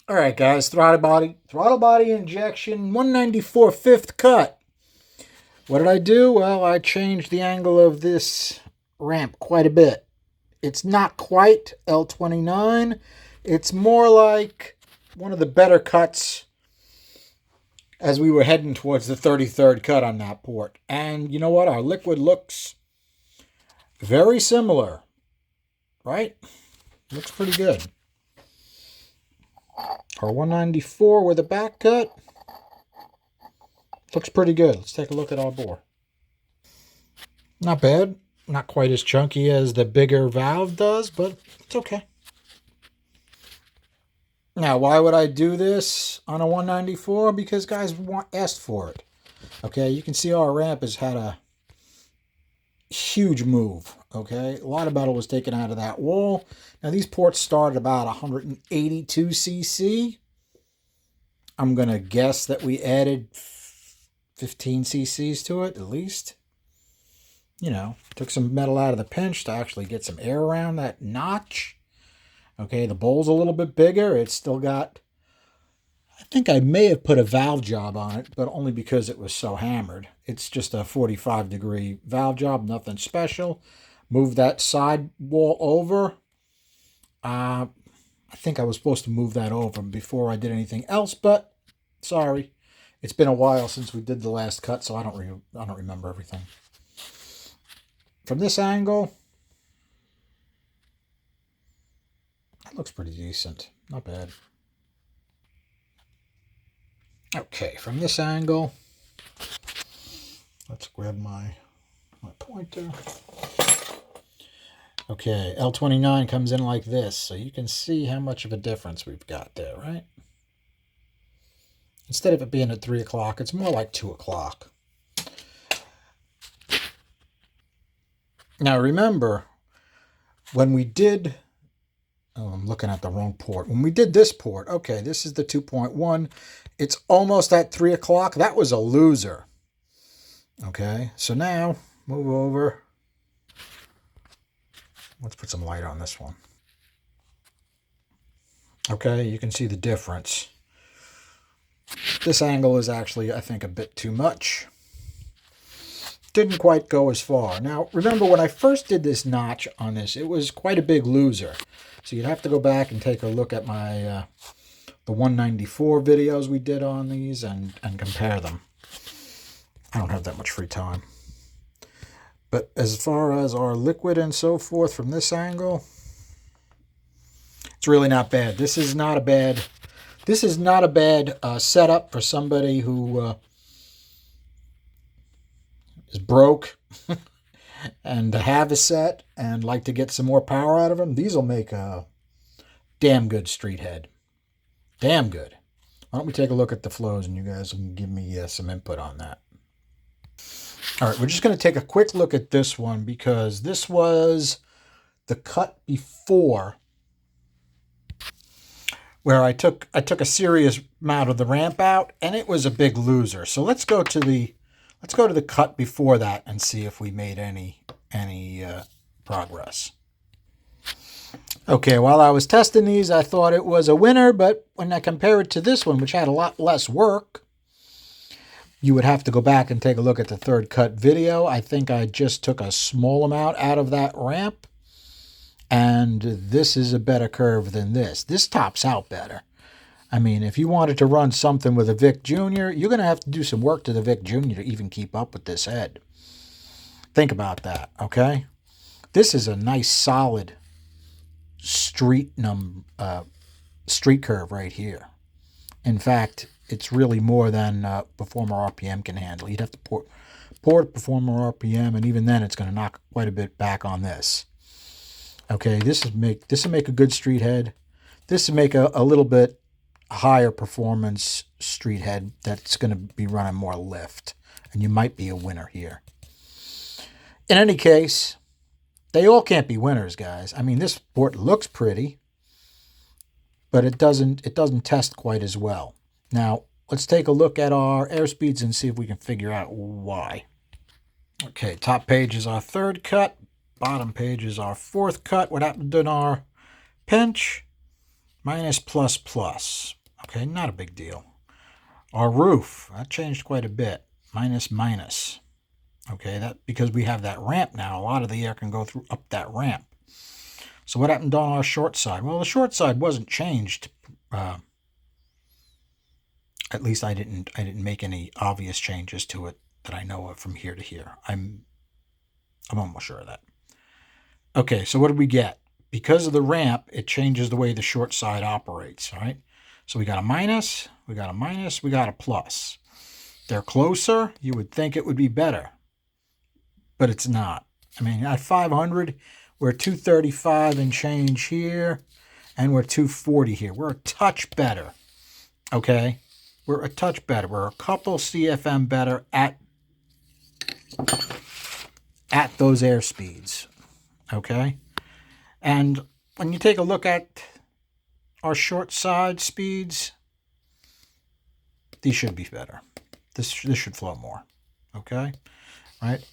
All right, guys, throttle body injection, 194 fifth cut. What did I do? Well, I changed the angle of this ramp quite a bit. It's not quite L29. It's more like one of the better cuts as we were heading towards the 33rd cut on that port. And you know what? Our liquid looks very similar, right? Looks pretty good. Our 194 with a back cut looks pretty good. Let's take a look at our bore. Not bad. Not quite as chunky as the bigger valve does, but it's okay. Now, why would I do this on a 194? Because guys asked for it. Okay, you can see our ramp has had a huge move. Okay, a lot of metal was taken out of that wall. Now, these ports start at about 182 cc. I'm going to guess that we added 15 cc's to it, at least. You know, took some metal out of the pinch to actually get some air around that notch. Okay, the bowl's a little bit bigger. It's still got, I think I may have put a valve job on it, but only because it was so hammered. It's just a 45-degree valve job, nothing special. Move that side wall over. I think I was supposed to move that over before I did anything else, but sorry. It's been a while since we did the last cut, so I don't remember everything. From this angle, that looks pretty decent. Not bad. Okay, from this angle, let's grab my pointer. Okay, L29 comes in like this, so you can see how much of a difference we've got there, right? Instead of it being at 3 o'clock, it's more like 2 o'clock. Now remember, when we did, oh, I'm looking at the wrong port. When we did this port, okay, this is the 2.1. It's almost at 3 o'clock. That was a loser. Okay, so now move over. Let's put some light on this one. Okay, you can see the difference. This angle is actually, I think, a bit too much. Didn't quite go as far. Now, remember when I first did this notch on this, it was quite a big loser. So you'd have to go back and take a look at my the 194 videos we did on these and compare them. I don't have that much free time. But as far as our liquid and so forth from this angle, it's really not bad. This is not a bad setup for somebody who is broke and to have a set and like to get some more power out of them. These will make a damn good street head. Damn good. Why don't we take a look at the flows and you guys can give me some input on that. All right, we're just going to take a quick look at this one because this was the cut before where I took a serious amount of the ramp out and it was a big loser. So let's go to the cut before that and see if we made any progress. Okay, while I was testing these, I thought it was a winner, but when I compare it to this one, which had a lot less work, you would have to go back and take a look at the third cut video. I think I just took a small amount out of that ramp, and this is a better curve than this. This tops out better. I mean, if you wanted to run something with a Vic Jr., you're going to have to do some work to the Vic Jr. to even keep up with this head. Think about that, okay? This is a nice, solid street curve right here. In fact, it's really more than Performer RPM can handle. You'd have to port Performer RPM, and even then it's going to knock quite a bit back on this. Okay, this will make a good street head. This will make a little bit higher performance street head that's going to be running more lift, and you might be a winner here. In any case, they all can't be winners, guys. I mean, this port looks pretty, but it doesn't test quite as well. Now, let's take a look at our airspeeds and see if we can figure out why. Okay, top page is our third cut. Bottom page is our fourth cut. What happened in our pinch? Minus plus plus. Okay, not a big deal. Our roof, that changed quite a bit. Minus, minus. Okay, that because we have that ramp now, a lot of the air can go through up that ramp. So what happened on our short side? Well, the short side wasn't changed. At least I didn't make any obvious changes to it that I know of from here to here. I'm almost sure of that. Okay, so what did we get? Because of the ramp, it changes the way the short side operates, all right? So we got a minus, we got a minus, we got a plus. They're closer, you would think it would be better, but it's not. I mean, at 500, we're 235 and change here, and we're 240 here. We're a touch better, okay? We're a touch better. We're a couple CFM better at those air speeds, okay? And when you take a look at our short side speeds, these should be better. This should flow more, okay? Right?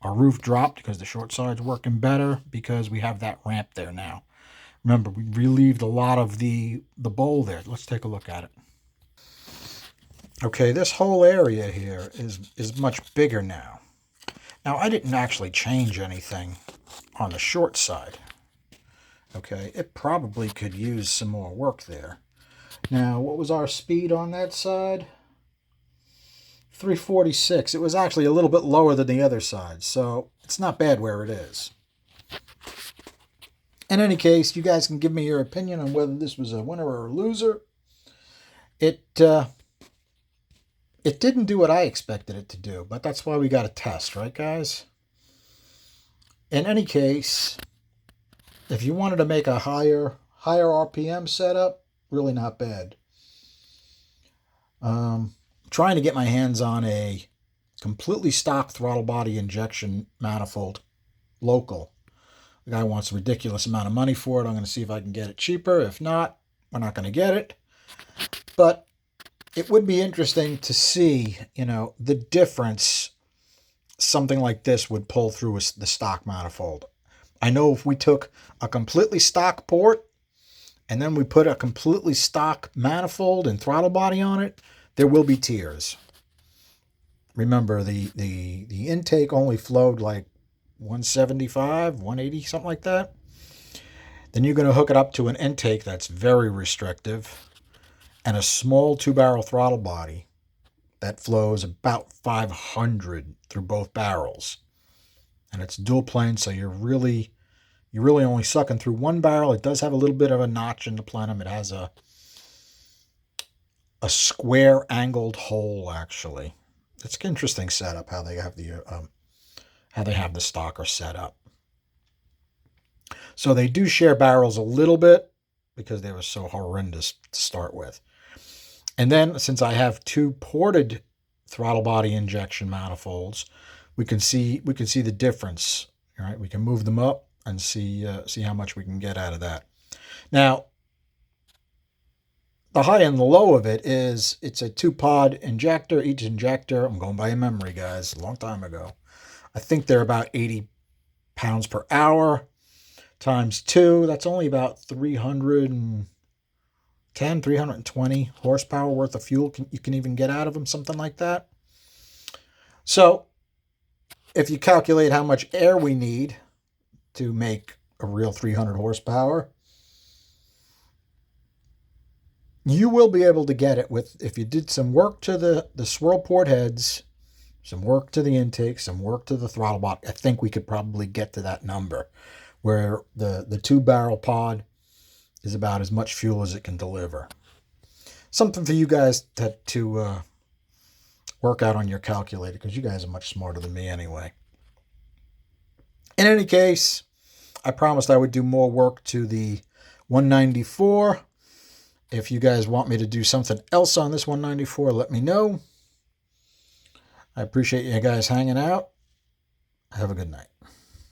Our roof dropped because the short side's working better because we have that ramp there now. Remember, we relieved a lot of the bowl there. Let's take a look at it. Okay, this whole area here is much bigger now. Now, I didn't actually change anything on the short side. Okay, it probably could use some more work there. Now, what was our speed on that side? 346. It was actually a little bit lower than the other side, so it's not bad where it is. In any case, you guys can give me your opinion on whether this was a winner or a loser. It didn't do what I expected it to do, but that's why we got a test, right, guys? In any case, if you wanted to make a higher RPM setup, really not bad. Trying to get my hands on a completely stock throttle body injection manifold, local. The guy wants a ridiculous amount of money for it. I'm going to see if I can get it cheaper. If not, we're not going to get it. But it would be interesting to see, the difference something like this would pull through the stock manifold. I know if we took a completely stock port and then we put a completely stock manifold and throttle body on it, there will be tears. Remember, the intake only flowed like 175, 180, something like that. Then you're going to hook it up to an intake that's very restrictive and a small 2-barrel throttle body that flows about 500 through both barrels. And it's dual plane, so you're really only sucking through one barrel. It does have a little bit of a notch in the plenum. It has a square angled hole, actually. It's an interesting setup how they have the stocker set up. So they do share barrels a little bit because they were so horrendous to start with. And then since I have 2 ported throttle body injection manifolds, we can see the difference. All right, we can move them up and see how much we can get out of that. Now, the high and the low of it is it's a 2-pod injector. Each injector, I'm going by a memory, guys, a long time ago. I think they're about 80 pounds per hour times 2. That's only about 310, 320 horsepower worth of fuel you can even get out of them, something like that. So if you calculate how much air we need to make a real 300 horsepower, you will be able to get it if you did some work to the swirl port heads, some work to the intake, some work to the throttle body. I think we could probably get to that number where the 2-barrel pod is about as much fuel as it can deliver. Something for you guys to work out on your calculator, because you guys are much smarter than me anyway. In any case, I promised I would do more work to the 194. If you guys want me to do something else on this 194, let me know. I appreciate you guys hanging out. Have a good night.